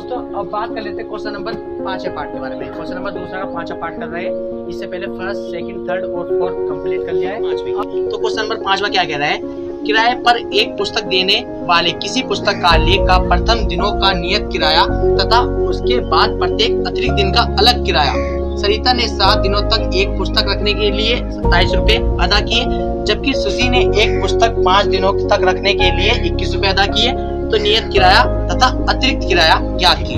दोस्तों अब बात कर लेते हैं क्वेश्चन नंबर 5 पार्ट के बारे में। क्वेश्चन नंबर दूसरा का 5 पार्ट कर रहे हैं। इससे पहले फर्स्ट, सेकंड, थर्ड और फोर्थ कंप्लीट कर लिया है। तो क्वेश्चन नंबर 5 क्या कह रहा है, किराए पर एक पुस्तक देने वाले किसी पुस्तकालय का प्रथम दिनों का नियत किराया तथा उसके बाद प्रत्येक अतिरिक्त दिन का अलग किराया सरिता ने 7 दिनों तक एक पुस्तक रखने के लिए 27 रुपए अदा किए, जबकि सुशी ने एक पुस्तक 5 दिनों तक रखने के लिए 21 रुपए अदा किए। तो नियत किराया तथा अतिरिक्त किराया ज्ञात कीजिए।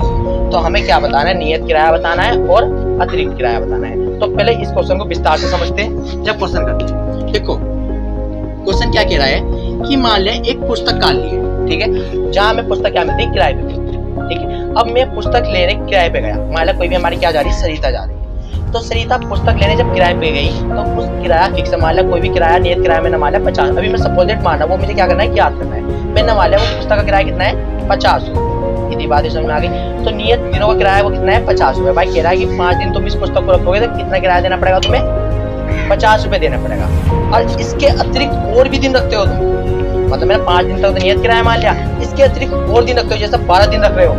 तो हमें क्या बताना है, नियत किराया बताना है और अतिरिक्त किराया बताना है। तो पहले इस क्वेश्चन को विस्तार से समझते हैं। जब क्वेश्चन करते हैं, देखो क्वेश्चन क्या कह रहा है कि मान ले एक पुस्तकालय है, ठीक है, जहाँ हमें पुस्तक क्या मिलती है, किराए पे मिलती है, ठीक है। अब मैं पुस्तक लेने किराए पे गया, मान लो कोई भी हमारी क्या जा रही है, सरिता जा रही है। तो सरिता पुस्तक लेने जब किराए पे गई तो उस किराया फिक्स मान लिया, कोई भी किराया नियत किराया में न मान लिया 50। अभी मैं सपोजिट माना, वो मुझे क्या करना है, याद करना है। मैंने मान लिया वो पुस्तक का किराया कितना है, 50 रुपए। इतनी बात समझ में आ गई। तो नियत दिनों का किराया वो कितना है, 50 रुपए। भाई कह रहा है कि 5 दिन तुम इस पुस्तक को रखोगे तो कितना किराया देना पड़ेगा तुम्हें, 50 रुपए देना पड़ेगा। और इसके अतिरिक्त और भी दिन रखते हो तुम, मतलब मैंने 5 दिन तक तो नियत किराया मान लिया, इसके अतिरिक्त और दिन रखते हो, जैसे 12 दिन रख रहे हो,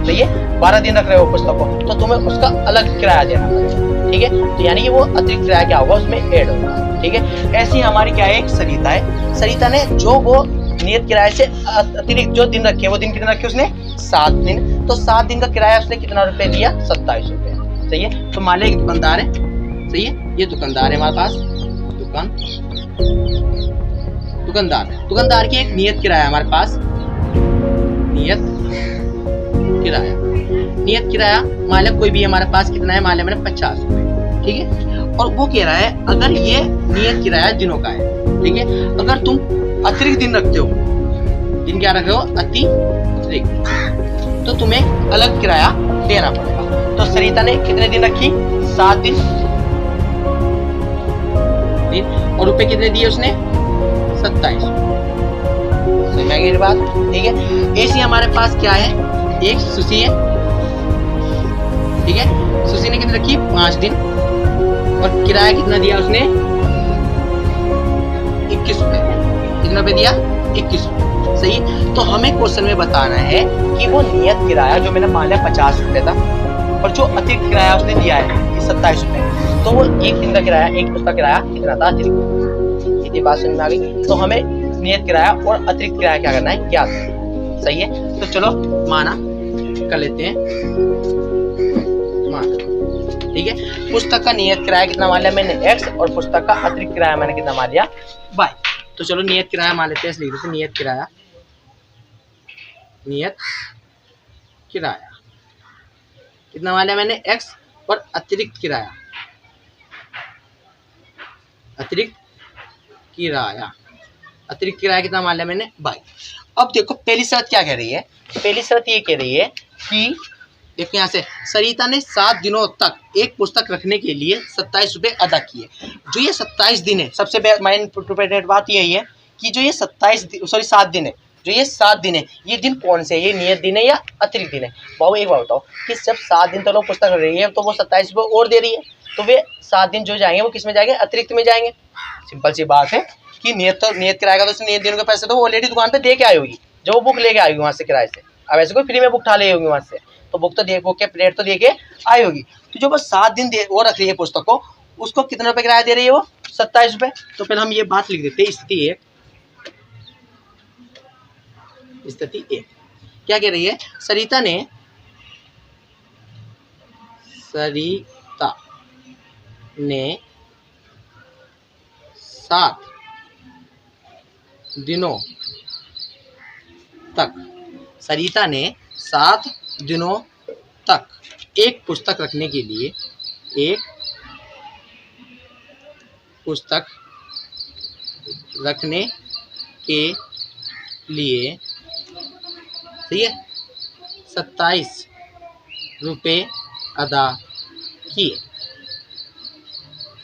तो ये 12 दिन रख रहे हो पुस्तक को, तो तुम्हें उसका अलग किराया देना पड़ेगा, ठीक है। तो यानी कि वो अतिरिक्त किराया क्या होगा, उसमें ऐड होगा, ठीक है। ऐसी हमारी क्या है, एक सरिता है। सरिता ने जो वो नियत किराए से अतिरिक्त जो दिन रखे, वो दिन कितने रखे उसने, 7 दिन। तो 7 दिन का किराया उसने कितना रुपए दिया, 27 रुपए, सही है। तो मान लिया दुकानदार है, सही है, ये दुकानदार है हमारे पास, दुकानदार की एक नियत किराया हमारे पास, नियत किराया मान लिया कोई भी हमारे पास कितना है, मान लिया मैंने 50 रुपए, ठीक है। और वो कह रहा है अगर ये नियत किराया दिनों का है, ठीक है, अगर तुम अतिरिक्त दिन रखते हो, दिन क्या रख रहे हो, अतिरिक्त, तो तुम्हें अलग किराया देना पड़ेगा। तो सरिता ने कितने दिन रखी, 7 दिन, और रुपए कितने दिए उसने, 27। समझ में आ गई बात, ठीक है। ऐसी हमारे पास क्या है, एक सुशी है, ठीक है। सुशी ने कितने रखी, 5 दिन, और किराया कितना दिया उसने, 21 रुपए। कितना रुपए दिया, 21 रुपए, सही। तो हमें क्वेश्चन में बताना है कि वो नियत किराया जो मैंने मान लिया 50 रुपए था, और जो अतिरिक्त किराया उसने दिया है 27 रुपए, तो वो एक दिन का किराया, एक पुस्तक किराया कितना था, अतिरिक्त। इतनी बात समझ में आ गई। तो हमें नियत किराया और अतिरिक्त किराया क्या करना है, क्या करना है, सही है। तो चलो माना कर लेते हैं, माना, ठीक है। पुस्तक का नियत किराया कितना मान लिया मैंने, x, और पुस्तक का अतिरिक्त किराया मैंने कितना मान लिया, y। तो चलो नियत किराया मान लेते हैं, लिख देते हैं नियत किराया कितना मान लिया मैंने, x, और अतिरिक्त किराया कितना मान लिया मैंने, y। अब देखो पहली शर्त क्या कह रही है, पहली शर्त ये कह रही है कि देखो यहाँ से सरिता ने 7 दिनों तक एक पुस्तक रखने के लिए 27 रुपए अदा किए। जो ये 27 दिन है, सबसे मेन इंपॉर्टेंट बात यही है कि जो ये 7 दिन है, जो ये 7 दिन है, ये दिन कौन से है, ये नियत दिन है या अतिरिक्त दिन है। बाबू एक बात बताओ कि जब 7 दिन तक लोग पुस्तक रख रही है तो वो 27 रुपए और दे रही है, तो वे 7 दिन जो जाएंगे वो किस में जाएंगे, अतिरिक्त में जाएंगे। सिंपल सी बात है कि नियत किराया का तो नियत दिनों के पैसे तो ऑलरेडी दुकान पे दे के आई होगी, जब वो बुक लेके आई होगी वहाँ से किराए से। अब ऐसे कोई फ्री में बुक उठा ले होगी वहाँ से, तो बुक तो बुक के प्लेट तो दे के आई होगी। तो जो बस 7 दिन वो रख रही है पुस्तक को, उसको कितने रुपए किराया दे रही है, वो 27 रुपए। तो पहले हम ये बात लिख देते हैं, स्थिति 1 क्या कह रही है, सरिता ने 7 दिनों तक एक पुस्तक रखने के लिए सही है, 27 रुपए अदा किए,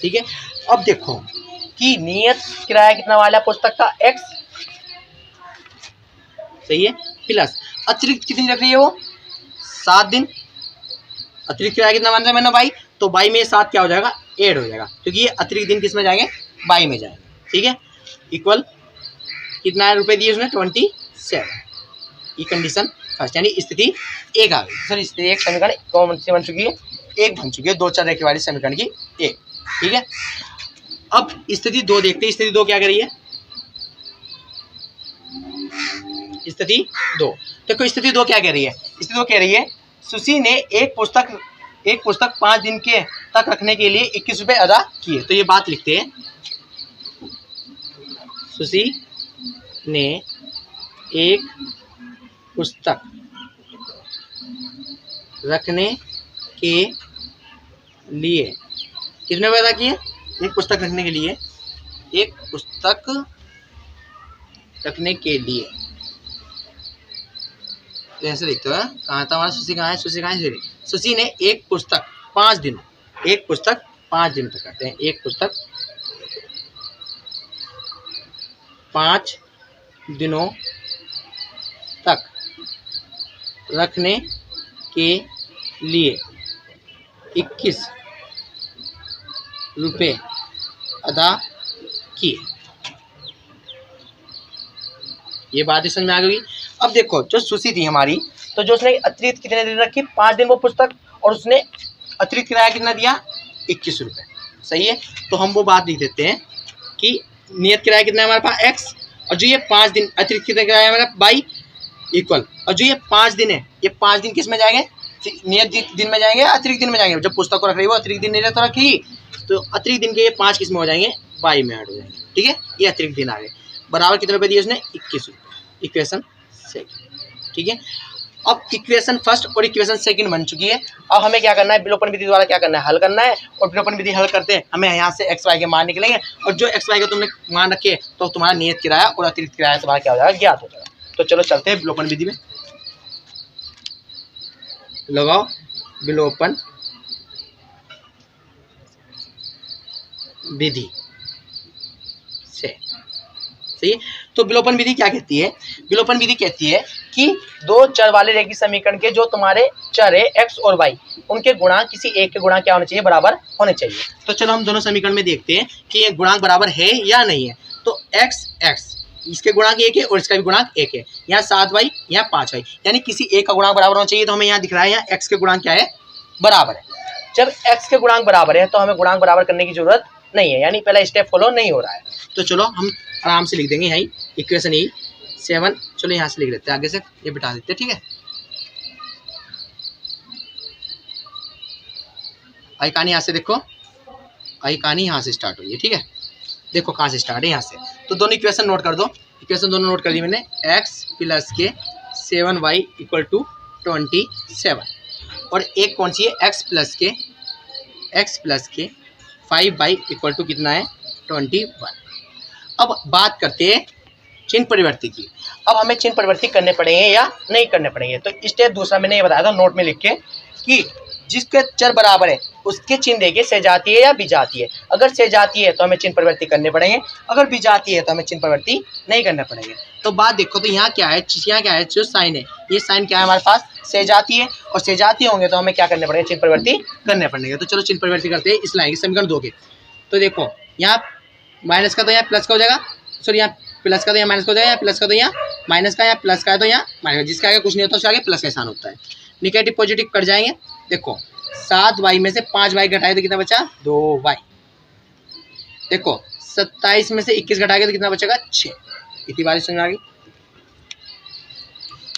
ठीक है। अब देखो कि नियत किराया कितना वाला पुस्तक का, x, सही है, प्लस अतिरिक्त कितनी रख रही है वो, 7 दिन। अतिरिक्त किराया कितना मान रहा है मैंने, y, तो y में 7 क्या हो जाएगा, ऐड हो जाएगा, क्योंकि ये अतिरिक्त दिन किस में जाएंगे, y में जाएंगे, ठीक है। इक्वल कितना रुपए दिए उसने, 27। ये कंडीशन फर्स्ट, यानी स्थिति एक आ गई। सर स्थिति एक समीकरण कौन सी बन चुकी है? एक बन चुकी है, दो चर रेखे वाली समीकरण की एक। ठीक है, अब स्थिति दो देखते हैं। स्थिति दो क्या कह रही है? स्थिति दो देखो, स्थिति दो क्या कह रही है? स्थिति दो कह रही है सुशी ने एक पुस्तक 5 दिन के तक रखने के लिए 21 रुपये अदा किए। तो ये बात लिखते हैं, सुशी ने एक पुस्तक रखने के लिए कितने रुपये अदा किए? एक पुस्तक रखने के लिए, एक पुस्तक रखने के लिए। तो ऐसे लिखते हो, कहाँ था हमारा सुशी? कहाँ है सुशी? कहाँ है सुशी ने एक पुस्तक 5 दिन, एक पुस्तक 5 दिन तक करते हैं, एक पुस्तक 5 दिनों तक रखने के लिए 21 रुपये अदा किए। ये बात समझ में आ गई। अब देखो, जो सुशी थी हमारी, तो जो उसने अतिरिक्त कितने दिन रखी? 5 दिन वो पुस्तक, और उसने अतिरिक्त किराया कितना दिया? 21 रुपये। सही है, तो हम वो बात लिख देते हैं कि नियत किराया कितना है हमारे पास? x, और जो ये 5 दिन अतिरिक्त कितना किराया है हमारा? y इक्वल, और जो ये 5 दिन है, ये 5 दिन किस में जाएंगे? नियत दिन में जाएंगे, अतिरिक्त दिन में जाएंगे। जब पुस्तक को रख रही है वो अतिरिक्त दिन नहीं तो रखी, तो अतिरिक्त दिन के ये 5 किस में हो जाएंगे? y में ऐड हो जाएंगे। ठीक है, ये अतिरिक्त दिन आ गए। बराबर कितने रुपये दिए उसने? 21 रुपये। Equation second. ठीक है, अब इक्वेशन फर्स्ट और इक्वेशन सेकंड बन चुकी है। अब हमें क्या करना है? विलोपन विधि द्वारा क्या करना है? हल करना है। और विलोपन विधि हल करते हैं हमें यहाँ से x y के मान निकलेंगे, और जो x y का तुमने मान रखे तो तुम्हारा नियत किराया और अतिरिक्त किराया तुम्हारा क्या हो जाएगा? ज्ञात हो जाएगा। तो चलो चलते हैं विलोपन विधि में। लगाओ विलोपन विधि से। सही है, तो विलोपन विधि क्या कहती है? विलोपन विधि कहती है कि दो चर वाले रेखीय समीकरण के जो तुम्हारे चर है x और y, उनके गुणांक किसी एक के गुणांक क्या होने चाहिए? बराबर होने चाहिए। तो चलो हम दोनों समीकरण में देखते हैं कि ये गुणांक बराबर है या नहीं है। तो x इसके गुणांक 1 है और इसका भी गुणांक 1 है। यहाँ 7y, यहाँ 5y, यानी किसी एक का गुणांक बराबर होना चाहिए। तो हमें यहाँ दिख रहा है, यहाँ x के गुणांक क्या है? बराबर है। जब x के गुणांक बराबर है तो हमें गुणांक बराबर करने की जरूरत नहीं है, यानी पहला स्टेप फॉलो नहीं हो रहा है। तो चलो हम आराम से लिख देंगे यही इक्वेशन ही 7। चलो यहाँ से लिख लेते हैं, आगे से ये बिठा देते हैं। ठीक है, आई कहानी यहाँ से देखो, आई कहानी यहाँ से स्टार्ट हुई है। ठीक है, देखो कहाँ से स्टार्ट है, यहाँ से। तो दोनों इक्वेशन नोट कर दो। इक्वेशन दोनों नोट कर दी मैंने। x प्लस के 7y इक्वल टू 27, और एक कौन सी है? x प्लस के 5y इक्वल टू कितना है? 21। अब बात करते हैं चिन्ह परिवर्ती की। अब हमें चिन्ह परिवर्ती करने पड़ेंगे या नहीं करने पड़ेंगे? तो स्टेप दूसरा मैंने ये बताया था नोट में लिख के कि जिसके चर बराबर है उसके चिन्ह देखिए सजातीय है या विजातीय है। अगर सजातीय है तो हमें चिन्ह परिवर्ती करने पड़ेंगे, अगर विजातीय है तो हमें चिन्ह परिवर्ती नहीं करने पड़ेंगे। तो बात देखो, तो यहाँ क्या है? यहाँ क्या है? जो साइन है, ये साइन क्या है हमारे पास? सजातीय है, और सजातीय होंगे तो हमें क्या करने पड़ेंगे? चिन्ह परिवर्ती करने पड़ेंगे। तो चलो चिन्ह परिवर्ती करते हैं इस लाइन की, समीकरण 2 के। तो देखो यहाँ माइनस का तो यहाँ प्लस का हो जाएगा, सॉरी यहाँ प्लस का तो यहाँ माइनस का हो जाएगा, यहाँ प्लस का तो यहाँ माइनस का, यहाँ प्लस का है तो यहाँ माइनस। जिसका आगे कुछ नहीं होता उसके आगे प्लस का निशान होता है। निगेटिव पॉजिटिव कट जाएंगे। देखो 7y में से 5y घटाए तो कितना बचा? 2y। देखो 27 में से 21 घटाएंगे तो कितना बचेगा? 6। इतनी बात समझ आ गई?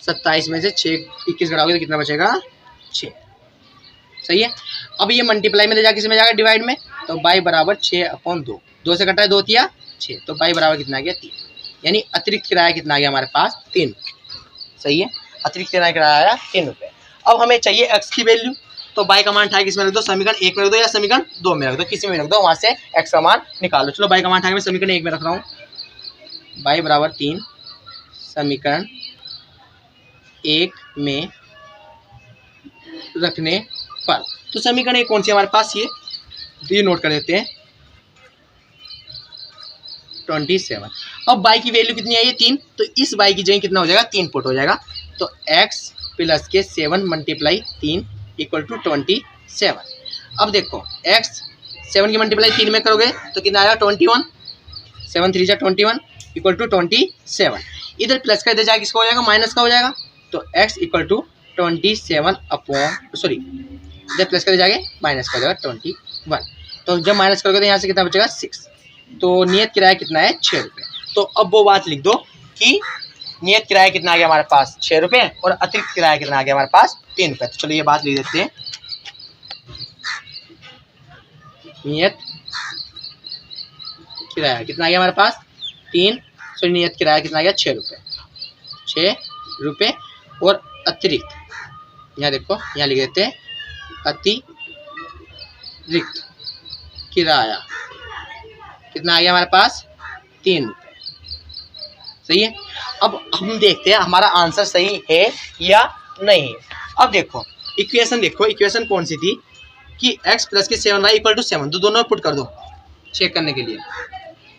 27 में से 21 घटाओगे तो कितना बचेगा? 6। सही है। अब ये मल्टीप्लाई में ले जाके इसमें जाएगा डिवाइड में, तो y बराबर 6/2। 2 से घटाए 2 तिया 6, तो y बराबर कितना आ गया? 3। यानी अतिरिक्त किराया कितना आ गया हमारे पास? 3। सही है, अतिरिक्त किराया आया 3 रुपये। अब हमें चाहिए x की वैल्यू, तो y का मान उठा के किसमें रख दो? समीकरण 1 में रख दो या समीकरण 2 में रख दो, किसी में रख दो, वहां से x का मान निकालो। चलो y का मान उठा के मैं समीकरण 1 में रख रहा हूँ। y बराबर 3 समीकरण 1 में रखने पर, तो समीकरण 1 कौन सी हमारे पास? ये नोट कर देते हैं 27। अब y की वैल्यू कितनी आई है? 3। तो इस y की जगह कितना हो जाएगा? 3 पुट हो जाएगा। तो x प्लस के 7 मल्टीप्लाई 3 इक्वल टू 27। अब देखो x 7 की मल्टीप्लाई 3 में करोगे तो कितना आएगा? 21। 7 3 जा 21 इक्वल टू 27। इधर प्लस का इधर जाके किसका हो जाएगा? माइनस का हो जाएगा। तो x equal to 27 upon sorry जब प्लस कर जाएगा माइनस कर जाएगा 21। तो जब माइनस करोगे तो यहाँ से कितना बचेगा 6। तो नियत किराया कितना है 6 रुपये। तो अब वो बात लिख दो कि नियत किराया कितना आ गया हमारे पास 6 रुपये और अतिरिक्त किराया कितना आ गया हमारे पास 3 रुपये। तो चलो ये बात लिख देते हैं। नियत किराया कितना आ गया हमारे पास 3। सो नियत किराया कितना आ गया 6 रुपये। 6 रुपये और अतिरिक्त यहाँ देखो यहाँ लिख देते हैं अतिरिक्त किराया कितना आ गया हमारे पास 3 रुपये। सही है। अब हम देखते हैं हमारा आंसर सही है या नहीं। अब देखो इक्वेशन कौन सी थी कि x प्लस के 7y इक्वल टू 7। तो दोनों पुट कर दो चेक करने के लिए।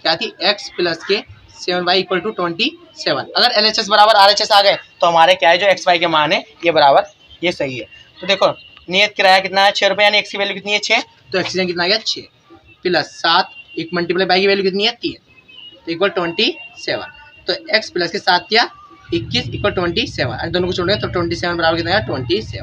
क्या थी x प्लस के 7y इक्वल टू 27। अगर LHS बराबर RHS आ गए तो हमारे क्या है जो XY के मान है ये बराबर ये सही है। तो देखो नियत किराया कितना है 6 रुपये यानी x की वैल्यू कितनी है 6। तो x कितना आ गया 6 प्लस 7 एक मल्टीप्लाई बाई की वैल्यू कितनी है 3 तो इक्वल 27। तो x प्लस के 7 या 21 इक्वल 27 और दोनों को छोड़ेंगे तो 27 बराबर कितना है 27।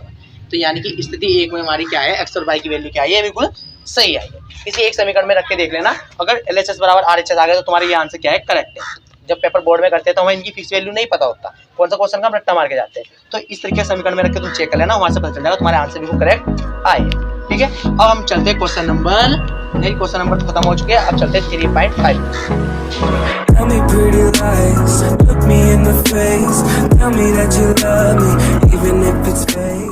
तो यानी कि स्थिति 1 में हमारी क्या है x और y की वैल्यू क्या है ये बिल्कुल सही आई है। इसे एक समीकरण में रख के देख लेना। अगर LHS बराबर RHS आ गया तो तुम्हारा ये आंसर क्या है करेक्ट है। जब पेपर बोर्ड में करते हैं तो हमें इनकी फिक्स वैल्यू नहीं पता होता कौन सा क्वेश्चन का हम रट्टा मार के जाते हैं। तो इस तरीके से समीकरण में रख के तुम चेक कर लेना वहां से पता चल जाएगा तुम्हारे आंसर बिल्कुल करेक्ट आए। ठीक है। अब हम चलते हैं क्वेश्चन नंबर तो खत्म हो चुके हैं। अब चलते हैं 3.5। Tell me pretty lies, look me in the face, tell me that you love me, even if it's fake.